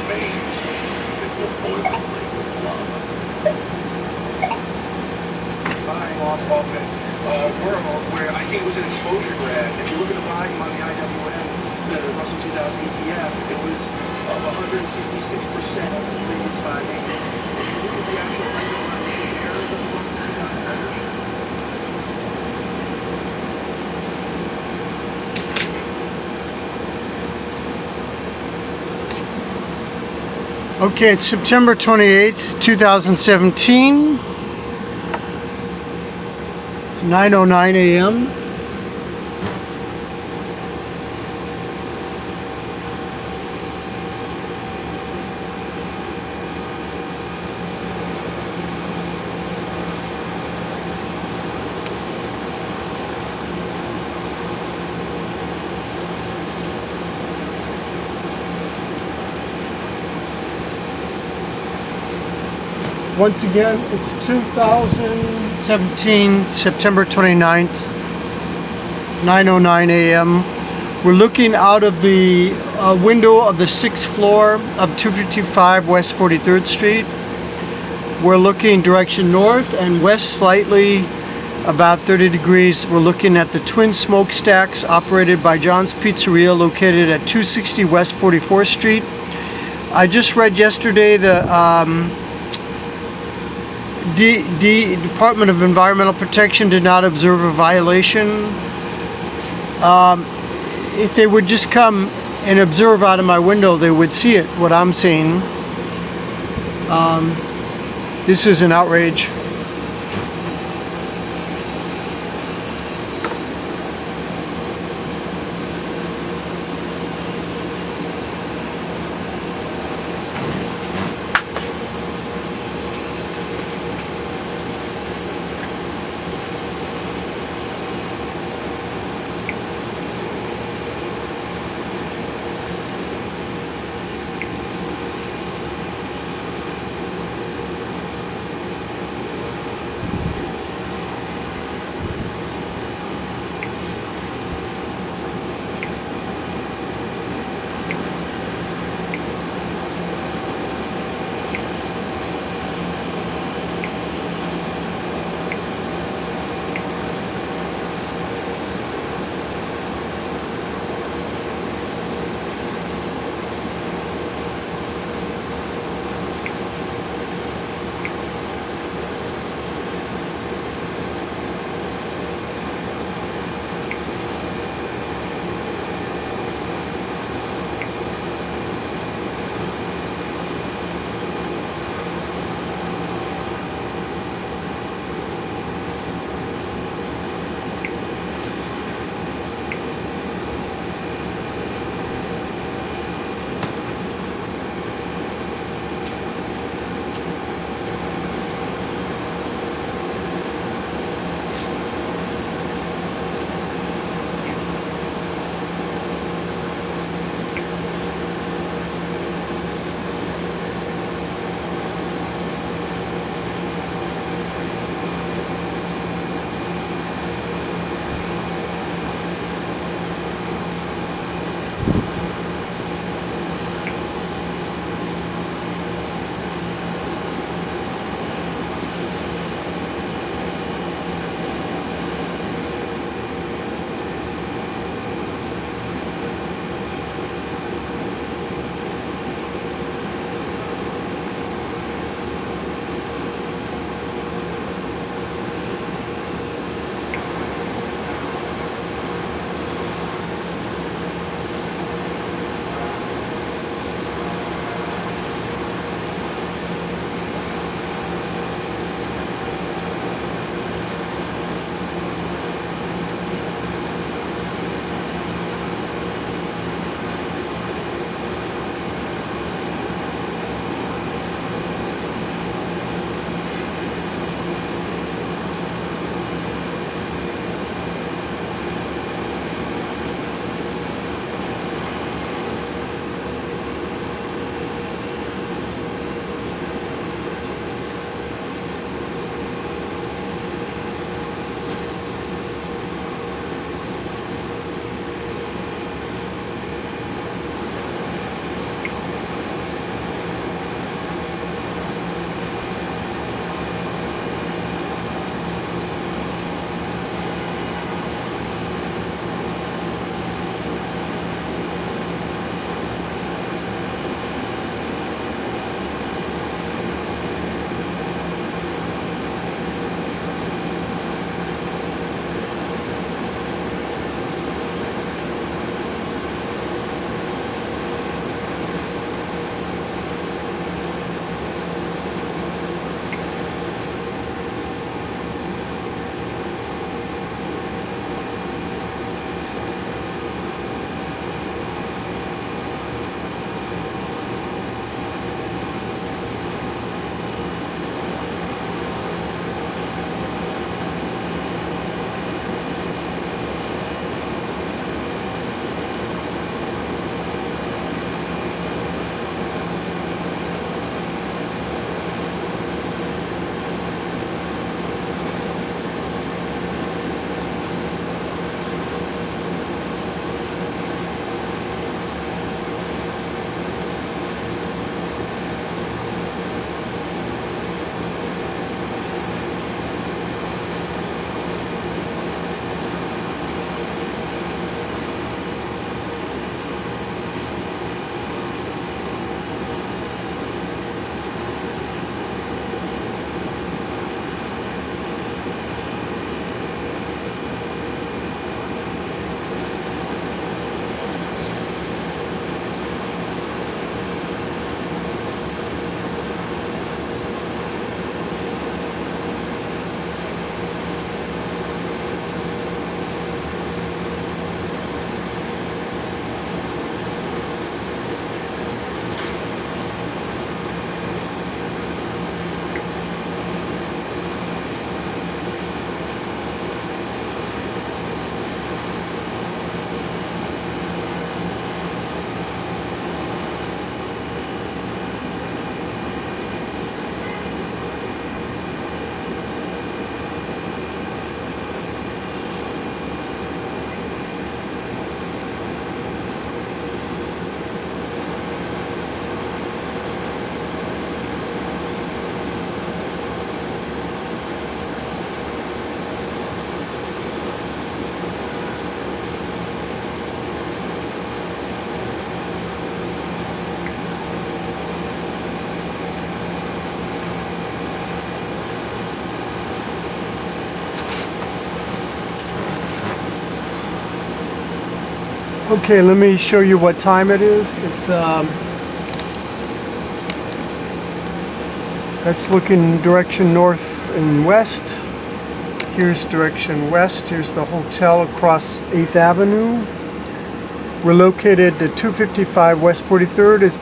remains before boiling with lava. Buying often world where I think it was an exposure grab. If you look at the volume on the IWM, the Russell 2000 ETF, it was up 166% over the previous 5 days. If you look at the actual underlying shares of the Russell 2000 average, Okay, it's September 28th, 2017. It's 9:09 a.m. Once again, it's 2017, September 29th, 9:09 a.m. We're looking out of the window of the 6th floor of 255 West 43rd Street. We're looking direction north and west slightly, about 30 degrees. We're looking at the twin smokestacks operated by John's Pizzeria, located at 260 West 44th Street. I just read yesterday the Department of Environmental Protection did not observe a violation. If they would just come and observe out of my window, they would see it, what I'm seeing. This is an outrage. Okay, let me show you what time it is. It's that's looking direction north and west. Here's direction west. Here's the hotel across 8th Avenue. We're located at 255 West 43rd. Is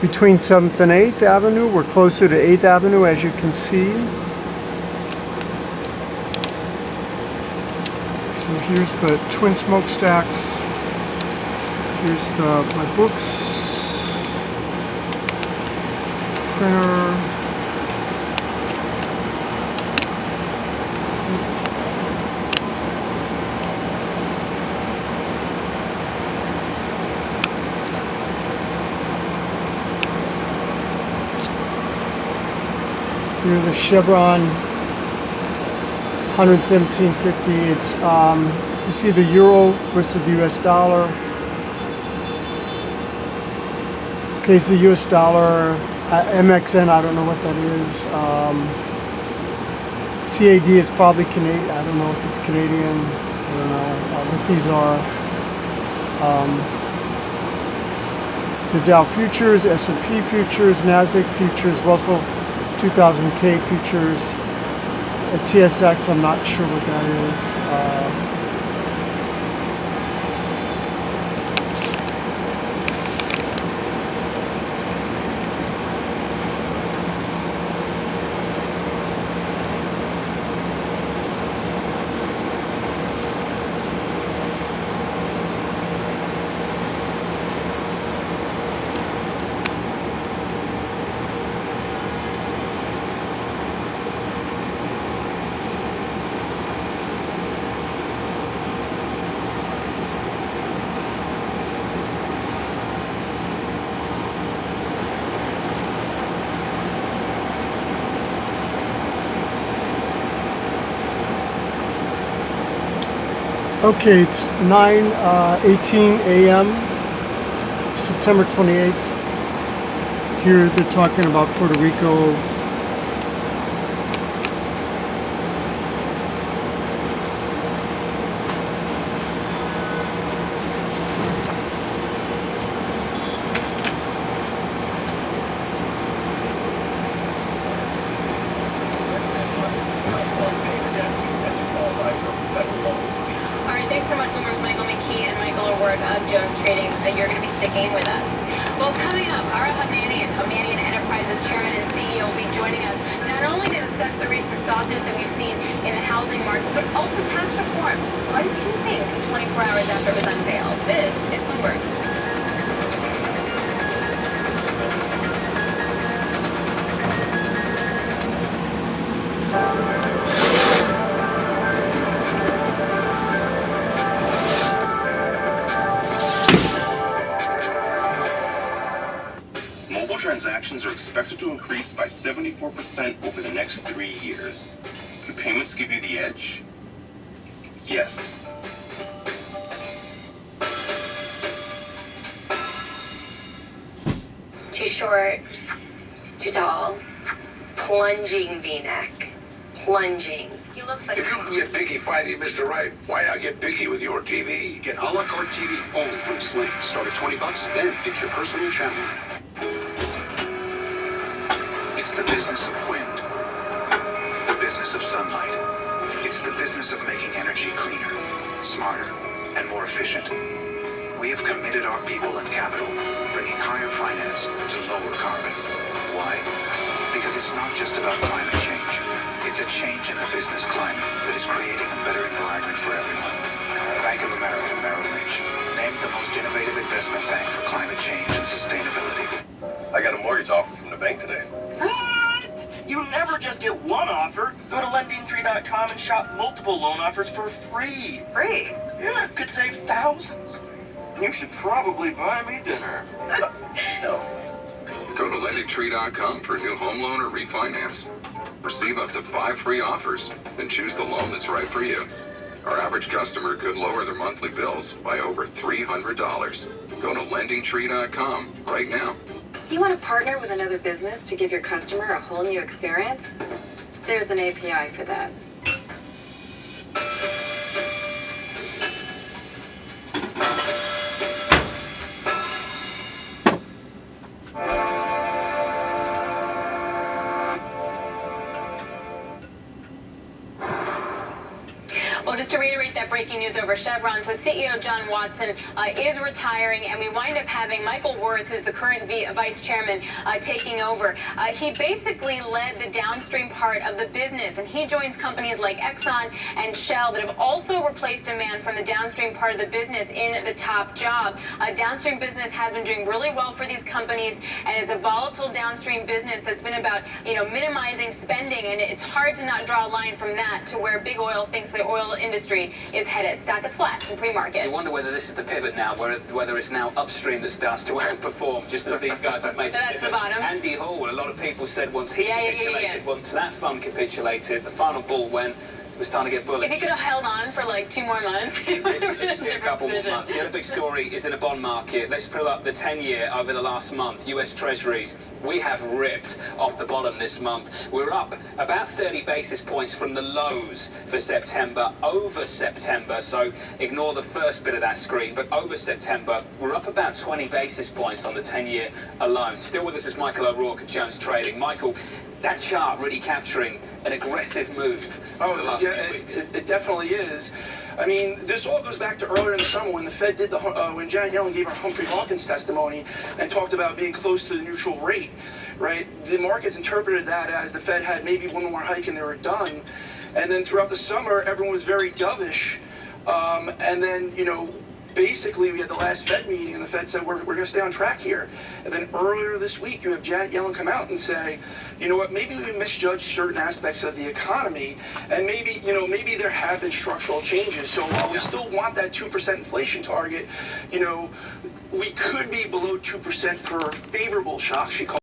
between 7th and 8th Avenue. We're closer to 8th Avenue, as you can see. So here's the twin smokestacks. Here's my books, printer. Here's the Chevron 117.50. It's you see the euro versus the US dollar. Okay, it's the US dollar. MXN, I don't know what that is. CAD is probably Canadian. I don't know if it's Canadian. I don't know what these are. So Dow futures, S&P futures, Nasdaq futures, Russell 2000K futures. A TSX, I'm not sure what that is. Okay, it's 9:18 a.m. September 28th. Here they're talking about Puerto Rico. Thanks so much, members Michael McKee and Michael O'Rourke of Jones Trading. You're going to be sticking with us. Well, coming up, Ara Hamanian, Hamanian Enterprises Chairman and CEO, will be joining us not only to discuss the recent softness that we've seen in the housing market, but also tax reform. What does he think 24 hours after it was unveiled? This is Bloomberg. Transactions are expected to increase by 74% over the next 3 years. Do payments give you the edge? Yes. Too short, too tall, plunging V-neck, plunging. He looks like... If you can get picky finding Mr. Right, why not get picky with your TV? Get a la carte TV only from Sling. Start at $20, then pick your personal channel lineup. It's the business of wind, the business of sunlight. It's the business of making energy cleaner, smarter, and more efficient. We have committed our people and capital, bringing higher finance to lower carbon. Why? Because it's not just about climate change. It's a change in the business climate that is creating a better environment for everyone. Bank of America Merrill Lynch, named the most innovative investment bank for climate change and sustainability. I got a mortgage offer from the bank today. What? You never just get one offer. Go to lendingtree.com and shop multiple loan offers for free. Free? Yeah, could save thousands. You should probably buy me dinner. No. Go to lendingtree.com for a new home loan or refinance. Receive up to 5 free offers and choose the loan that's right for you. Our average customer could lower their monthly bills by over $300. Go to lendingtree.com right now. You want to partner with another business to give your customer a whole new experience? There's an API for that. Well, just to reiterate that breaking news over Chevron, so CEO John Watson is retiring, and we wind up having Michael Worth, who's the current vice chairman, taking over. He basically led the downstream part of the business, and he joins companies like Exxon and Shell that have also replaced a man from the downstream part of the business in the top job. Downstream business has been doing really well for these companies, and it's a volatile downstream business that's been about, minimizing spending, and it's hard to not draw a line from that to where big oil thinks the oil industry is headed. Stock is flat in pre-market. You wonder whether this is the pivot now, whether it's now upstream that starts to outperform, just as these guys have made the pivot. The bottom. Andy Hall, a lot of people said once he capitulated, once that fund capitulated, the final bull went, it was time to get bullish. If he could have held on for like 2 more months, it would have been a different a couple more position. months. The other big story is in the bond market. Let's pull up the 10-year over the last month. US Treasuries, we have ripped off the bottom this month. We're up about 30 basis points from the lows for September, over September. So ignore the first bit of that screen, but over September, we're up about 20 basis points on the 10-year alone. Still with us is Michael O'Rourke at Jones Trading. Michael, that chart really capturing an aggressive move over the last few weeks. It definitely is. I mean, this all goes back to earlier in the summer when the Fed did when Janet Yellen gave her Humphrey Hawkins testimony and talked about being close to the neutral rate, right? The markets interpreted that as the Fed had maybe one more hike and they were done. And then throughout the summer, everyone was very dovish. And then, basically we had the last Fed meeting and the Fed said we're going to stay on track here. And then earlier this week you have Janet Yellen come out and say, you know what, maybe we misjudged certain aspects of the economy, and maybe there have been structural changes. So while we still want that 2% inflation target, we could be below 2% for favorable shocks, she called